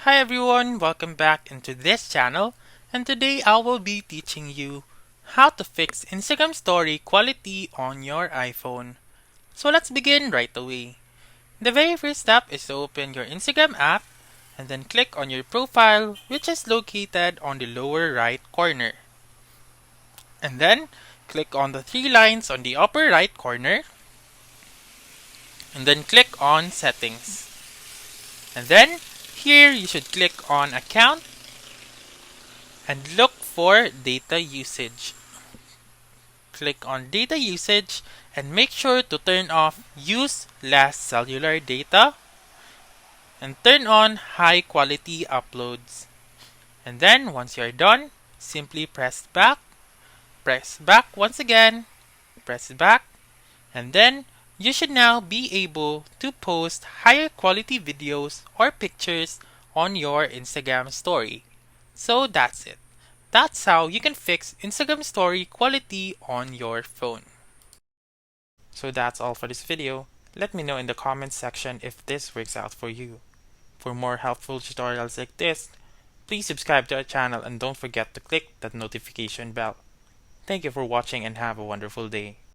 Hi everyone, welcome back into this channel, and today I will be teaching you how to fix Instagram story quality on your iPhone. So let's begin right away. The very first step is to open your Instagram app and then click on your profile, which is located on the lower right corner. And then click on the three lines on the upper right corner and then click on settings. And then here you should click on account and look for data usage. Click on data usage and make sure to turn off use less cellular data and turn on high quality uploads. And then once you're done, simply press back once again, press back, and then you should now be able to post higher quality videos or pictures on your Instagram story. So that's it. That's how you can fix Instagram story quality on your phone. So that's all for this video. Let me know in the comments section if this works out for you. For more helpful tutorials like this, please subscribe to our channel and don't forget to click that notification bell. Thank you for watching and have a wonderful day.